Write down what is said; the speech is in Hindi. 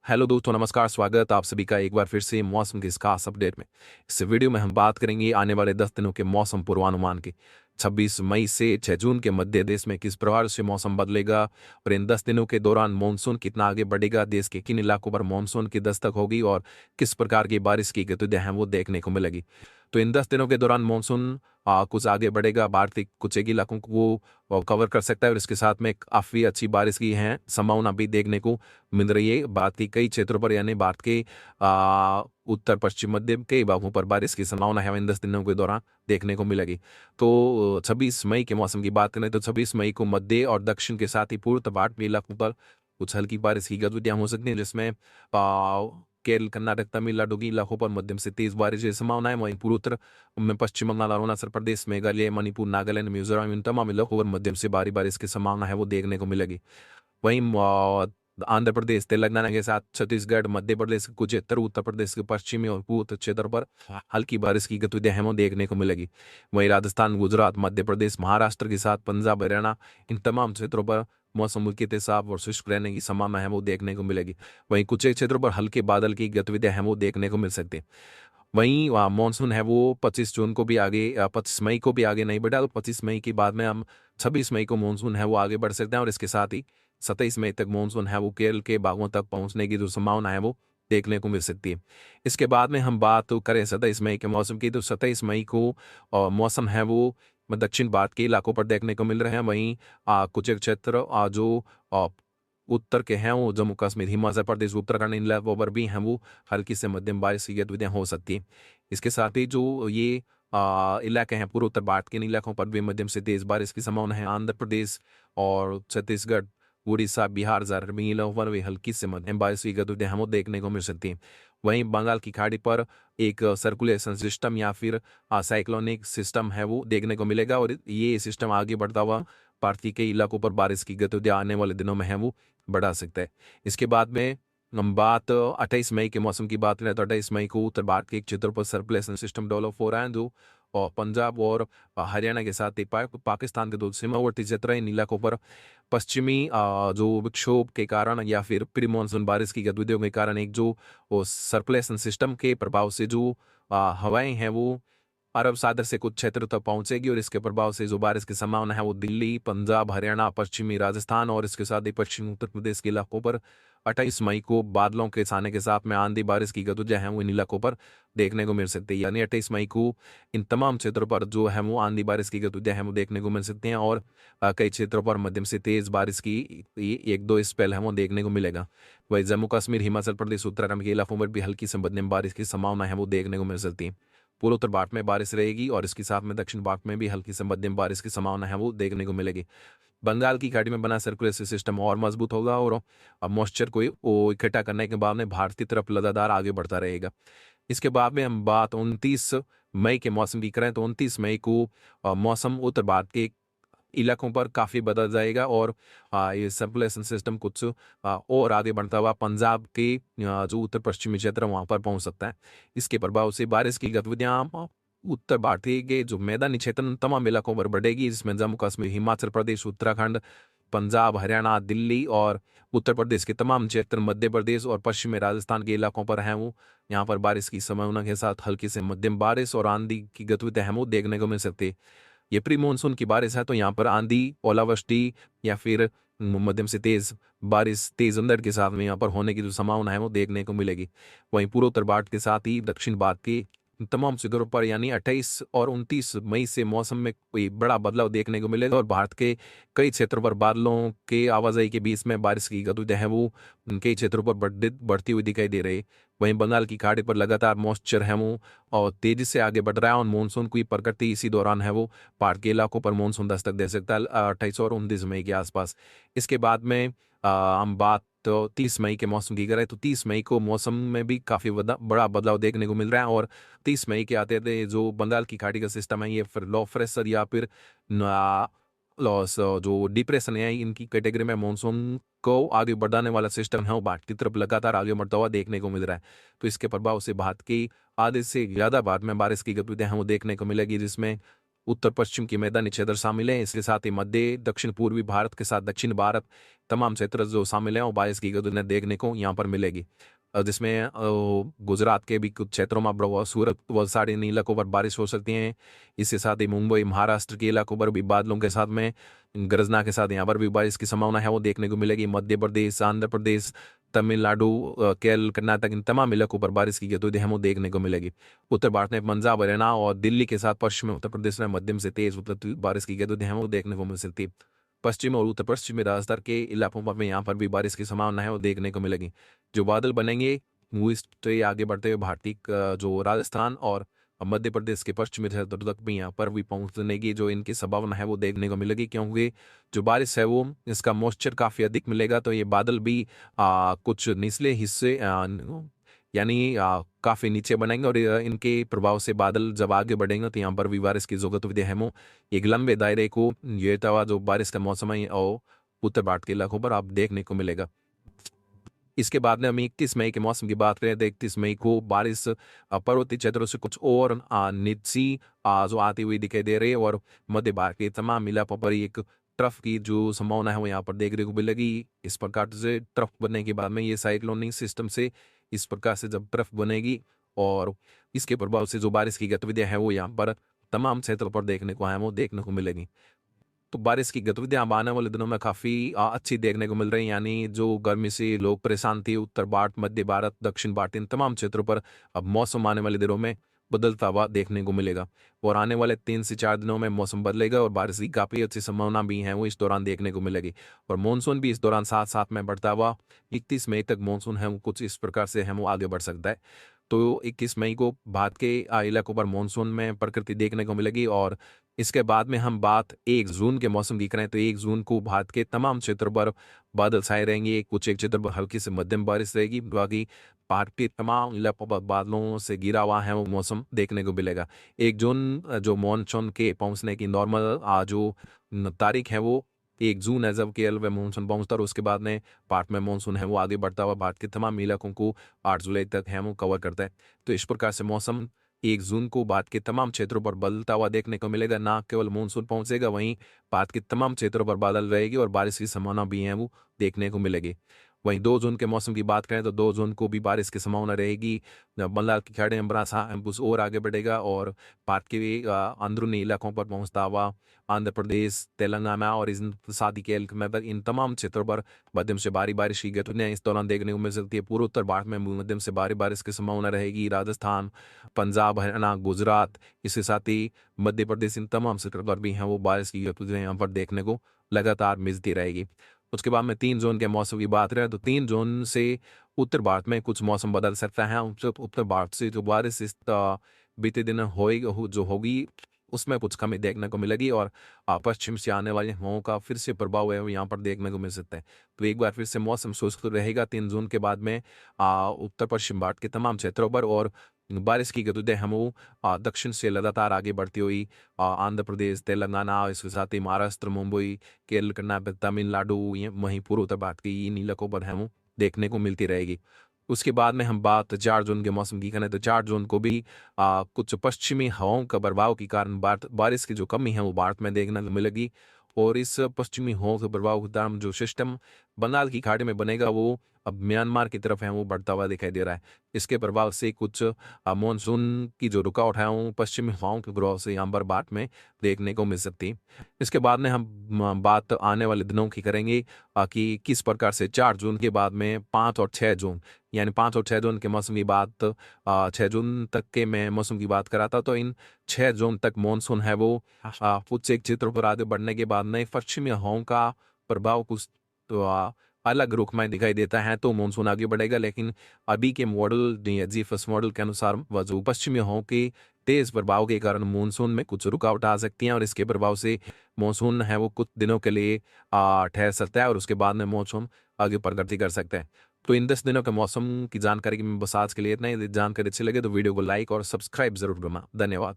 हेलो दोस्तों, नमस्कार। स्वागत आप सभी का एक बार फिर से मौसम के इस खास अपडेट में। इस वीडियो में हम बात करेंगे आने वाले 10 दिनों के मौसम पूर्वानुमान की। 26 मई से 6 जून के मध्य देश में किस प्रकार से मौसम बदलेगा और इन 10 दिनों के दौरान मानसून कितना आगे बढ़ेगा, देश के किन इलाकों पर मानसून की दस्तक होगी और किस प्रकार की बारिश की गतिविधियां हैं वो देखने को मिलेगी। तो इन 10 दिनों के दौरान मानसून कुछ आगे बढ़ेगा, भारतीय कुछ एक इलाकों को कवर कर सकता है और इसके साथ में काफ़ी अच्छी बारिश की है संभावना भी देखने को मिल रही है। भारत के कई क्षेत्रों पर यानी भारत के उत्तर पश्चिम मध्य के भागों पर बारिश की संभावना है इन 10 दिनों के दौरान देखने को मिलेगी। तो 26 मई के मौसम की बात करें तो 26 मई को मध्य और दक्षिण के साथ ही पूर्व भारत में इलाकों पर कुछ हल्की बारिश की गतिविधियां हो सकती हैं, जिसमें केरल, कर्नाटक, तमिलनाडु के इलाकों पर मध्यम से तेज बारिश की संभावना है। वहीं पूर्वोत्तर में पश्चिम बंगाल, अरुणाचल प्रदेश, मेघालय, मणिपुर, नागालैंड, मिजोरम, इन तमाम इलाकों पर मध्यम से भारी बारिश की संभावना है वो देखने को मिलेगी। वहीं आंध्र प्रदेश, तेलंगाना के साथ छत्तीसगढ़, मध्य प्रदेश के कुछ क्षेत्र, उत्तर प्रदेश के पश्चिमी और पूर्व क्षेत्र पर हल्की बारिश की गतिविधियां हैं वो देखने को मिलेगी। वहीं राजस्थान, गुजरात, मध्य प्रदेश, महाराष्ट्र के साथ पंजाब, हरियाणा, इन तमाम क्षेत्रों पर मौसम मुख्यतः साफ और शुष्क रहने की संभावना है वो देखने को मिलेगी। वहीं कुछ एक क्षेत्रों पर हल्के बादल की गतिविधियां हैं वो देखने को मिल सकती है। वहीं मानसून है वो 25 जून को भी आगे 25 मई को भी आगे नहीं बढ़ा, तो 25 मई के बाद में हम 26 मई को मानसून है वो आगे बढ़ सकते हैं और इसके साथ ही 27 मई तक मानसून है वो केरल के भागों तक पहुंचने की जो संभावना है वो देखने को मिल सकती है। इसके बाद में हम बात करें 27 मई के मौसम की, तो 27 मई को मौसम है वो दक्षिण भारत के इलाकों पर देखने को मिल रहे हैं। वहीं कुछ एक क्षेत्र जो अ, उत्तर के हैं वो जम्मू कश्मीर, हिमाचल प्रदेश, उत्तराखंड, इन इलाकों पर भी हैं वो हल्की से मध्यम बारिश की गतिविधियां हो सकती हैं। इसके साथ ही जो ये इलाके हैं पूर्वोत्तर भारत के इन इलाकों पर भी मध्यम से तेज बारिश की संभावना है। आंध्र प्रदेश और छत्तीसगढ़, उड़ीसा, बिहार, झारखंड, इन इलाकों पर भी हल्की से मध्यम बारिश की गतिविधियां हमको देखने को मिल सकती हैं। वहीं बंगाल की खाड़ी पर एक सर्कुलेशन सिस्टम या फिर साइक्लोनिक सिस्टम है वो देखने को मिलेगा और ये सिस्टम आगे बढ़ता हुआ भारतीय के इलाकों पर बारिश की गतिविधियां आने वाले दिनों में है वो बढ़ा सकता है। इसके बाद में हम बात 28 मई के मौसम की बात करें तो 28 मई को उत्तर भारत के एक क्षेत्र पर सर्कुलेशन सिस्टम डेवलप हो रहा है, जो पंजाब और हरियाणा के साथ ही पाकिस्तान के दो सीमावर्ती क्षेत्र हैं, इन इलाकों पर पश्चिमी जो विक्षोभ के कारण या फिर प्री मानसून बारिश की गतिविधियों के कारण एक जो सर्कुलेशन सिस्टम के प्रभाव से जो हवाएं हैं वो अरब सागर से कुछ क्षेत्र तक पहुंचेगी और इसके प्रभाव से जो बारिश की संभावना है वो दिल्ली, पंजाब, हरियाणा, पश्चिमी राजस्थान और इसके साथ ही पश्चिमी उत्तर प्रदेश के इलाकों पर 28 मई को बादलों के छाने के साथ में आंधी बारिश की गतिविधियां हैं वो इन इलाकों पर देखने को मिल सकती है। यानी 28 मई को इन तमाम क्षेत्रों पर जो है वो आंधी बारिश की गतिविधियां हैं वो देखने को मिल सकती हैं और कई क्षेत्रों पर मध्यम से तेज बारिश की एक दो स्पेल है वो देखने को मिलेगा। वही जम्मू कश्मीर, हिमाचल प्रदेश, उत्तराखंड के इलाकों में भी हल्की से मध्यम बारिश की संभावना है वो देखने को मिल सकती है। पूर्व उत्तर भारत में बारिश रहेगी और इसके साथ में दक्षिण भारत में भी हल्की से मध्यम बारिश की संभावना है वो देखने को मिलेगी। बंगाल की खाड़ी में बना सर्कुलेशन सिस्टम और मजबूत होगा और मॉइस्चर को इकट्ठा करने के बाद में भारत की तरफ लगातार आगे बढ़ता रहेगा। इसके बाद में हम बात 29 मई के मौसम की करें तो 29 मई को मौसम उत्तर भारत के इलाकों पर काफ़ी बदल जाएगा और ये सर्कुलेशन सिस्टम कुछ और आगे बढ़ता हुआ पंजाब के जो उत्तर पश्चिमी क्षेत्र वहाँ पर पहुँच सकता है। इसके प्रभाव से बारिश की गतिविधियाँ उत्तर भारतीय के जो मैदानी क्षेत्र उन तमाम इलाकों पर बढ़ेगी, जिसमें जम्मू कश्मीर, हिमाचल प्रदेश, उत्तराखंड, पंजाब, हरियाणा, दिल्ली और उत्तर प्रदेश के तमाम क्षेत्र, मध्य प्रदेश और पश्चिमी राजस्थान के इलाकों पर हैं वो यहाँ पर बारिश की संभावना के साथ हल्की से मध्यम बारिश और आंधी की गतिविधियां हैं वो देखने को मिल सकती है। ये प्री मानसून की बारिश है तो यहाँ पर आंधी, ओलावृष्टि या फिर मध्यम से तेज बारिश, तेज अंधड़ के साथ में यहाँ पर होने की जो संभावना है वो देखने को मिलेगी। वहीं पूर्वोत्तर भारत के साथ ही दक्षिण भारत के तमाम जगहों पर यानी 28 और 29 मई से मौसम में कोई बड़ा बदलाव देखने को मिलेगा और भारत के कई क्षेत्रों पर बादलों के आवाजाही के बीच में बारिश की गतिविधियां है वो कई क्षेत्रों पर बढ़ती हुई दिखाई दे रही है। वहीं बंगाल की खाड़ी पर लगातार मॉइस्चर है वो और तेजी से आगे बढ़ रहा है और मानसून की प्रकृति इसी दौरान है वो भारत के इलाकों पर मानसून दस्तक दे सकता है 28 और 29 मई के आसपास। इसके बाद में हम बात तो 30 मई के मौसम की करें तो 30 मई को मौसम में भी काफ़ी बड़ा बदलाव देखने को मिल रहा है और 30 मई के आते थे जो बंगाल की खाड़ी का सिस्टम है ये फिर लो प्रेशर या फिर लॉस जो डिप्रेशन है इनकी कैटेगरी में मानसून को आगे बढ़ाने वाला सिस्टम है वो भारत की तरफ लगातार आगे बढ़ता हुआ देखने को मिल रहा है। तो इसके प्रभाव से भारत की आधे से ज़्यादा भारत में बारिश की गतिविधियां हैं वो देखने को मिलेगी, जिसमें उत्तर पश्चिम की मैदानी क्षेत्र शामिल हैं। इसके साथ ही मध्य दक्षिण पूर्वी भारत के साथ दक्षिण भारत तमाम क्षेत्र जो शामिल हैं और बारिश की गदुनें देखने को यहाँ पर मिलेगी। जिसमें गुजरात के भी कुछ क्षेत्रों में सूरत वलसाड़ इन इलाकों पर बारिश हो सकती है। इसके साथ ही मुंबई महाराष्ट्र के इलाकों पर भी बादलों के साथ में गरजना के साथ यहाँ पर भी बारिश की संभावना है वो देखने को मिलेगी। मध्य प्रदेश, आंध्र प्रदेश, तमिलनाडु, केरल, कर्नाटक इन तमाम इलाकों पर बारिश की गतिविधि हमें देखने को मिलेगी। उत्तर भारत में पंजाब, हरियाणा और दिल्ली के साथ पश्चिम उत्तर प्रदेश में मध्यम से तेज बारिश की गतिविधि हमें देखने को मिल सकती है। पश्चिम और उत्तर पश्चिमी राजस्थान के इलाकों पर भी यहाँ पर भी बारिश की संभावना है वो देखने को मिलेगी। जो बादल बनेंगे वो इस आगे बढ़ते हुए भारतीय जो राजस्थान और मध्य प्रदेश के पश्चिमी क्षेत्र तक भी यहाँ पर भी पहुँचने की जो इनकी संभावना है वो देखने को मिलेगी, क्योंकि जो बारिश है वो इसका मॉइस्चर काफ़ी अधिक मिलेगा। तो ये बादल भी कुछ निचले हिस्से यानी काफ़ी नीचे बनेंगे और इनके प्रभाव से बादल जब आगे बढ़ेंगे तो यहाँ पर भी बारिश की जो गतिविधि है वो एक लंबे दायरे को ये तवा जो बारिश का मौसम है और उत्तर भारत के इलाकों पर आप देखने को मिलेगा। इसके बाद में हम 31 मई के मौसम की बात करें तो 31 मई को बारिश पर्वतीय क्षेत्रों से कुछ और नीची जो आती हुई दिखाई दे रही है और मध्य भारत के तमाम इलाकों पर एक ट्रफ की जो संभावना है वो यहाँ पर देखने को मिलेगी। इस प्रकार से ट्रफ बनने के बाद में ये साइक्लोनिक सिस्टम से इस प्रकार से जब ट्रफ बनेगी और इसके प्रभाव से जो बारिश की गतिविधियां हैं वो यहाँ पर तमाम क्षेत्रों पर देखने को है वो देखने को मिलेगी। तो बारिश की गतिविधियां अब आने वाले दिनों में काफ़ी अच्छी देखने को मिल रही हैं। यानी जो गर्मी से लोग परेशान थे उत्तर भारत, मध्य भारत, दक्षिण भारत इन तमाम क्षेत्रों पर अब मौसम आने वाले दिनों में बदलता हुआ देखने को मिलेगा और आने वाले 3 से 4 दिनों में मौसम बदलेगा और बारिश की काफ़ी अच्छी संभावना भी है वो इस दौरान देखने को मिलेगी। और मानसून भी इस दौरान साथ साथ में बढ़ता हुआ 31 मई तक मानसून है वो कुछ इस प्रकार से है वो आगे बढ़ सकता है। तो 21 मई को भारत के इलाकों पर मानसून में प्रकृति देखने को मिलेगी और इसके बाद में हम बात 1 जून के मौसम की करें तो 1 जून को भारत के तमाम क्षेत्रों पर बादल छाए रहेंगे। कुछ एक क्षेत्र पर हल्की से मध्यम बारिश रहेगी, बाकी भारत के तमाम इलाकों पर बादलों से घिरा हुआ है वो मौसम देखने को मिलेगा। 1 जून जो मानसून के पहुंचने की नॉर्मल जो तारीख है वो 1 जून है जब केरल में मानसून पहुंचता है और उसके बाद में भारत में मानसून है वो आगे बढ़ता हुआ भारत के तमाम इलाकों को 8 जुलाई तक है वो कवर करता है। तो इस प्रकार से मौसम 1 जून को भारत के तमाम क्षेत्रों पर बदलता हुआ देखने को मिलेगा। ना केवल मानसून पहुंचेगा, वहीं भारत के तमाम क्षेत्रों पर बादल रहेगी और बारिश की संभावना भी है वो देखने को मिलेगी। वहीं 2 जून के मौसम की बात करें तो 2 जून को भी बारिश की संभावना रहेगी। बंगाल की खाड़ी में बड़ा सा कुछ और आगे बढ़ेगा और भारत के अंदरूनी इलाकों पर पहुंचता हुआ आंध्र प्रदेश, तेलंगाना और इन साथ ही केरल में इन तमाम क्षेत्रों पर मध्यम से भारी बारिश की गतिविधियां इस दौरान देखने को मिल सकती है। पूर्वोत्तर भारत में मध्यम से भारी बारिश की संभावना रहेगी। राजस्थान, पंजाब, हरियाणा, गुजरात, इसके साथ ही मध्य प्रदेश इन तमाम क्षेत्रों पर भी हैं वो बारिश की गतिविधियां यहाँ पर देखने को लगातार मिलती रहेगी। उसके बाद में 3 जून के मौसम की बात करें तो 3 जून से उत्तर भारत में कुछ मौसम बदल सकता है। उत्तर भारत से जो बारिश इस बीते दिन होगी उसमें कुछ कमी देखने को मिलेगी और पश्चिम से आने वाले हवाओं का फिर से प्रभाव है वो यहाँ पर देखने को मिल सकता है। तो एक बार फिर से मौसम शुष्क रहेगा 3 जून के बाद में उत्तर पश्चिम भारत के तमाम क्षेत्रों पर और बारिश की गतिविधियां हम वो दक्षिण से लगातार आगे बढ़ती हुई आंध्र प्रदेश, तेलंगाना, इसके साथ ही महाराष्ट्र, मुंबई, केरल, कर्नाटक, तमिलनाडु वहीं पूर्व उत्तर भारत की इन इलाकों पर हम देखने को मिलती रहेगी। उसके बाद में हम बात 4 जून के मौसम की करें तो 4 जून को भी कुछ पश्चिमी हवाओं का प्रभाव के कारण बारिश की जो कमी है वो भारत में देखने को मिलेगी और इस पश्चिमी हवाओं के प्रभाव के कारण जो सिस्टम बंगाल की खाड़ी में बनेगा वो अब म्यांमार की तरफ है वो बढ़ता हुआ दिखाई दे रहा है। इसके प्रभाव से कुछ मानसून की जो रुकावट है वो पश्चिमी हवाओं के प्रभाव से यहाँ पर भारत में देखने को मिल सकती है। इसके बाद में हम बात आने वाले दिनों की करेंगे कि किस प्रकार से 4 जून के बाद में 5 और 6 जून यानी 5 और 6 जून के मौसम की बात 6 जून तक के मैं मौसम की बात कराता तो इन 6 जून तक मानसून है वो कुछ एक क्षेत्रों पर आगे बढ़ने के बाद में पश्चिमी हवाओं का प्रभाव कुछ तो अलग रुख में दिखाई देता है तो मानसून आगे बढ़ेगा। लेकिन अभी के मॉडल जी फर्स्ट मॉडल के अनुसार जो पश्चिमी हवाओं के तेज प्रभाव के कारण मानसून में कुछ रुकावट आ सकती हैं और इसके प्रभाव से मानसून है वो कुछ दिनों के लिए ठहर सकता है और उसके बाद में मानसून आगे प्रगति कर सकता है। तो इन 10 दिनों के मौसम की जानकारी की बस आज के लिए इतना ही। जानकारी अच्छी लगे तो वीडियो को लाइक और सब्सक्राइब जरूर करना। धन्यवाद।